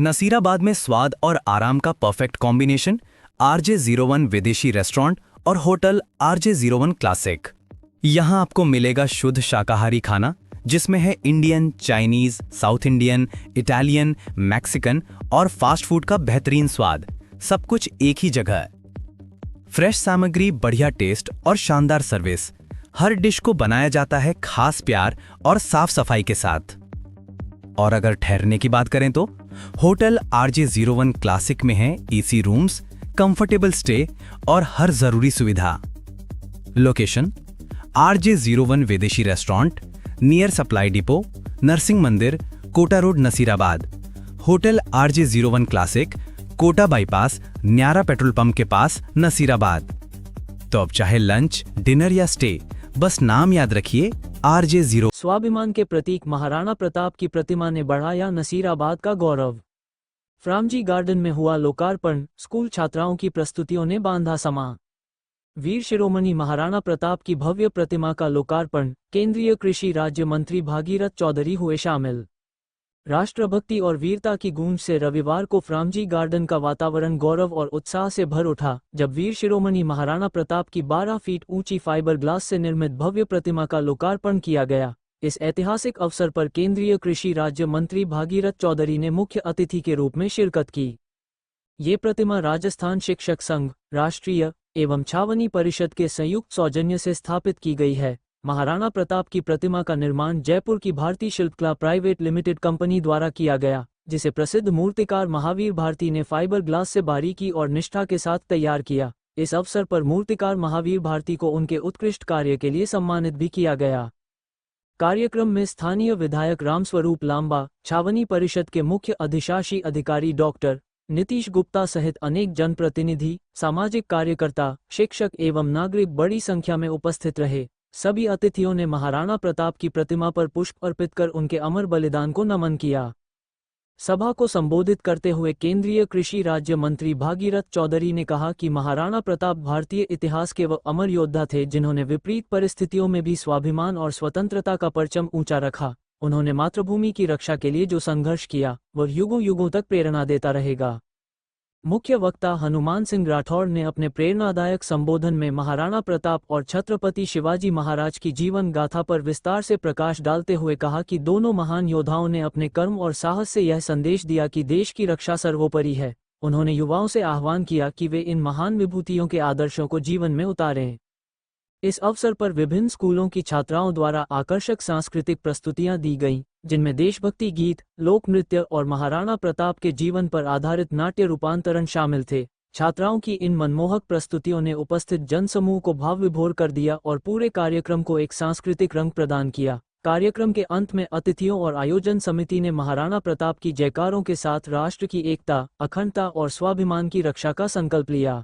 नसीराबाद में स्वाद और आराम का perfect combination, RJ01 Videshi restaurant और होटल RJ01 क्लासिक। यहाँ आपको मिलेगा शुद्ध शाकाहारी खाना जिसमें है Indian, Chinese, south Indian, Italian, Mexican और फास्ट फूड का बेहतरीन स्वाद, सब कुछ एक ही जगह। फ्रेश सामग्री, बढ़िया टेस्ट और शानदार सर्विस। हर डिश को बनाया जाता है खास प्यार और साफ सफाई के साथ। और अगर ठहरने की बात करें तो होटल RJ01 क्लासिक में है AC रूम्स, कंफर्टेबल स्टे और हर जरूरी सुविधा। Location RJ01 Videshi restaurant, near supply depot, Narsingh Mandir, Kota road, Nasirabad. Hotel RJ01 classic, Kota bypass, Nayara petrol pump के पास, नसीराबाद। तो अब चाहे लंच, डिनर या स्टे, बस नाम याद रखिए RJ01। स्वाभिमान के प्रतीक महाराणा प्रताप की प्रतिमा ने बढ़ाया नसीराबाद का गौरव। फ्रामजी गार्डन में हुआ लोकार्पण, स्कूल छात्राओं की प्रस्तुतियों ने बांधा समा। वीर शिरोमणि महाराणा प्रताप की भव्य प्रतिमा का लोकार्पण, केंद्रीय कृषि राज्य मंत्री भागीरथ चौधरी हुए शामिल। राष्ट्रभक्ति और वीरता की गूंज से रविवार को फ्रामजी गार्डन का वातावरण गौरव और उत्साह से भर उठा, जब वीर शिरोमणि महाराणा प्रताप की 12 फीट ऊंची फाइबर ग्लास से निर्मित भव्य प्रतिमा का लोकार्पण किया गया। इस ऐतिहासिक अवसर पर केंद्रीय कृषि राज्य मंत्री भागीरथ चौधरी ने मुख्य अतिथि के रूप में शिरकत की। ये प्रतिमा राजस्थान शिक्षक संघ, राष्ट्रीय एवं छावनी परिषद के संयुक्त सौजन्य से स्थापित की गई है। महाराणा प्रताप की प्रतिमा का निर्माण जयपुर की भारती शिल्पकला प्राइवेट लिमिटेड कंपनी द्वारा किया गया, जिसे प्रसिद्ध मूर्तिकार महावीर भारती ने फाइबर ग्लास से बारीकी और निष्ठा के साथ तैयार किया। इस अवसर पर मूर्तिकार महावीर भारती को उनके उत्कृष्ट कार्य के लिए सम्मानित भी किया गया। कार्यक्रम में स्थानीय विधायक रामस्वरूप लांबा, छावनी परिषद के मुख्य अधिशासी अधिकारी डॉक्टर नीतीश गुप्ता सहित अनेक जनप्रतिनिधि, सामाजिक कार्यकर्ता, शिक्षक एवं नागरिक बड़ी संख्या में उपस्थित रहे। सभी अतिथियों ने महाराणा प्रताप की प्रतिमा पर पुष्प अर्पित कर उनके अमर बलिदान को नमन किया। सभा को संबोधित करते हुए केंद्रीय कृषि राज्य मंत्री भागीरथ चौधरी ने कहा कि महाराणा प्रताप भारतीय इतिहास के वह अमर योद्धा थे जिन्होंने विपरीत परिस्थितियों में भी स्वाभिमान और स्वतंत्रता का परचम ऊंचा रखा। उन्होंने मातृभूमि की रक्षा के लिए जो संघर्ष किया वह युगों युगों तक प्रेरणा देता रहेगा। मुख्य वक्ता हनुमान सिंह राठौड़ ने अपने प्रेरणादायक संबोधन में महाराणा प्रताप और छत्रपति शिवाजी महाराज की जीवन गाथा पर विस्तार से प्रकाश डालते हुए कहा कि दोनों महान योद्धाओं ने अपने कर्म और साहस से यह संदेश दिया कि देश की रक्षा सर्वोपरि है। उन्होंने युवाओं से आह्वान किया कि वे इन महान विभूतियों के आदर्शों को जीवन में उतारें। इस अवसर पर विभिन्न स्कूलों की छात्राओं द्वारा आकर्षक सांस्कृतिक प्रस्तुतियां दी गईं, जिनमें देशभक्ति गीत, लोक नृत्य और महाराणा प्रताप के जीवन पर आधारित नाट्य रूपांतरण शामिल थे। छात्राओं की इन मनमोहक प्रस्तुतियों ने उपस्थित जनसमूह को भाव विभोर कर दिया और पूरे कार्यक्रम को एक सांस्कृतिक रंग प्रदान किया। कार्यक्रम के अंत में अतिथियों और आयोजन समिति ने महाराणा प्रताप की जयकारों के साथ राष्ट्र की एकता, अखंडता और स्वाभिमान की रक्षा का संकल्प लिया।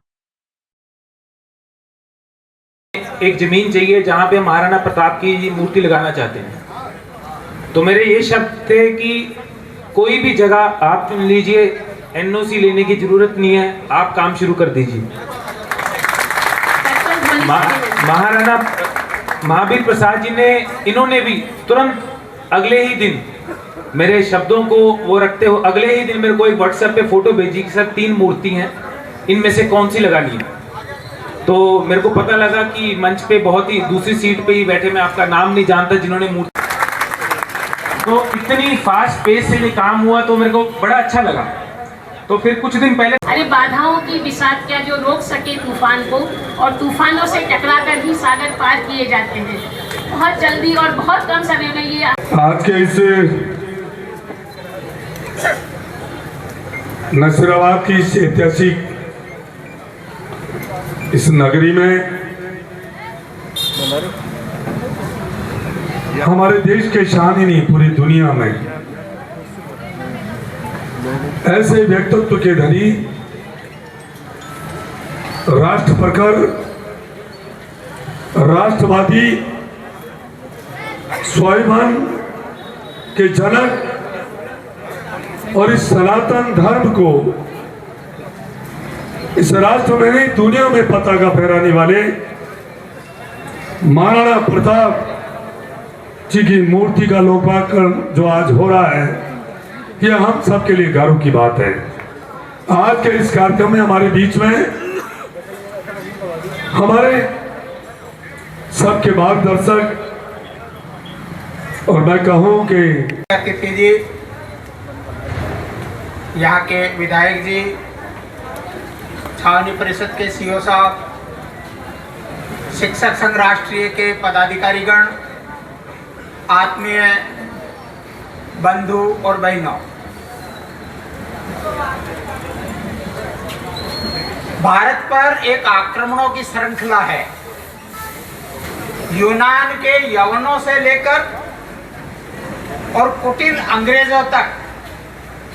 एक जमीन चाहिए जहां पे महाराणा प्रताप की मूर्ति लगाना चाहते हैं, तो मेरे ये शब्द थे कि कोई भी जगह आप चुन लीजिए, NOC लेने की जरूरत नहीं है, आप काम शुरू कर दीजिए। महाराणा महावीर प्रसाद जी ने, इन्होंने भी तुरंत अगले ही दिन मेरे शब्दों को वो रखते हो, अगले ही दिन मेरे को एक WhatsApp पे फोटो भेजी कि सर 3 मूर्ति हैं, इनमें से कौन सी लगानी है। तो मेरे को पता लगा कि मंच पे बहुत ही दूसरी सीट पे ही बैठे, मैं आपका नाम नहीं जानता, जिन्होंने मूर्ति, तो इतनी फास्ट पेस से ये काम हुआ तो मेरे को बड़ा अच्छा लगा। तो फिर कुछ दिन पहले, अरे बाधाओं की बिसात क्या जो रोक सके तूफान को, और तूफानों से टकराकर ही सागर पार किए जाते हैं। बहुत जल्दी और बहुत कम समय में ये आज के इस नसीराबाद की इस ऐतिहासिक इस नगरी में हमारे देश के शान ही नहीं, पूरी दुनिया में ऐसे व्यक्तित्व के धनी, राष्ट्र प्रखर, राष्ट्रवादी, स्वाभिमान के जनक और इस सनातन धर्म को इस राष्ट्र में नहीं दुनिया में पताका फहराने वाले महाराणा प्रताप जी की मूर्ति का लोकार्पण जो आज हो रहा है, ये हम सबके लिए गर्व की बात है। आज के इस कार्यक्रम में हमारे बीच में हमारे सबके मार्गदर्शक और मैं कहूं कि अतिथि जी, यहाँ के विधायक जी, छावनी परिषद के सीओ साहब, शिक्षक संघ राष्ट्रीय के पदाधिकारीगण, आत्मीय बंधु और बहनों, भारत पर एक आक्रमणों की श्रृंखला है। यूनान के यवनों से लेकर और कुटिल अंग्रेजों तक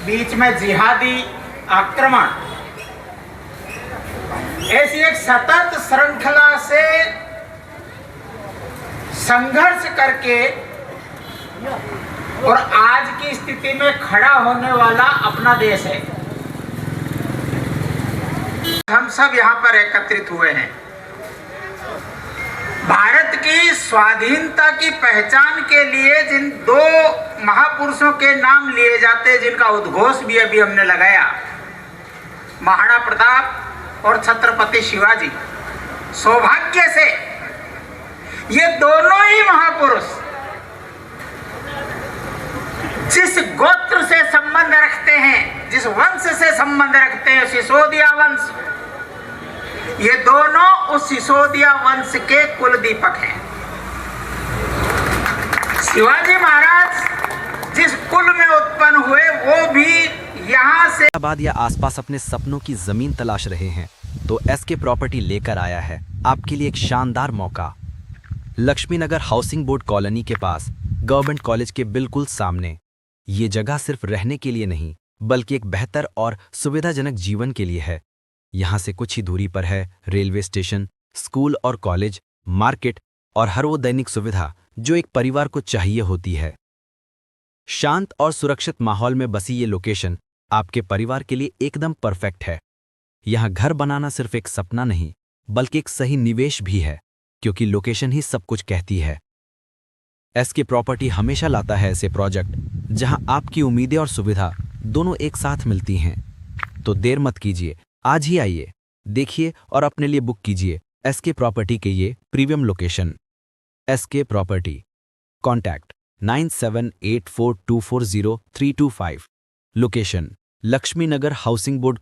बीच में जिहादी आक्रमण, ऐसी एक सतत श्रृंखला से संघर्ष करके और आज की स्थिति में खड़ा होने वाला अपना देश है। हम सब यहाँ पर एकत्रित हुए हैं। भारत की स्वाधीनता की पहचान के लिए जिन दो महापुरुषों के नाम लिए जाते, जिनका उद्घोष भी अभी हमने लगाया, महाराणा प्रताप और छत्रपति शिवाजी, सौभाग्य से ये दोनों ही महापुरुष जिस गोत्र से संबंध रखते हैं, जिस वंश से संबंध रखते हैं, सिसोदिया वंश, ये दोनों उस सिसोदिया वंश के कुल दीपक हैं। शिवाजी महाराज जिस कुल में उत्पन्न हुए, वो भी यहाँ से बाद या आसपास अपने सपनों की जमीन तलाश रहे हैं तो एसके प्रॉपर्टी लेकर आया है आपके लिए एक शानदार मौका। Lakshmi Nagar housing board colony के पास गवर्नमेंट कॉलेज के बिल्कुल सामने। ये जगह सिर्फ रहने के लिए नहीं बल्कि एक बेहतर और सुविधाजनक जीवन के लिए है। यहाँ से कुछ ही दूरी पर है रेलवे स्टेशन, स्कूल और कॉलेज, मार्केट और हर वो दैनिक सुविधा जो एक परिवार को चाहिए होती है। शांत और सुरक्षित माहौल में बसी ये लोकेशन आपके परिवार के लिए एकदम परफेक्ट है। यहाँ घर बनाना सिर्फ एक सपना नहीं बल्कि एक सही निवेश भी है, क्योंकि लोकेशन ही सब कुछ कहती है। एसके प्रॉपर्टी हमेशा लाता है ऐसे प्रोजेक्ट जहां आपकी उम्मीदें और सुविधा दोनों एक साथ मिलती हैं। तो देर मत कीजिए, आज ही आइए, देखिए और अपने लिए बुक कीजिए एसके प्रॉपर्टी के ये premium location. SK property, contact 9784240325। Location Lakshmi Nagar housing board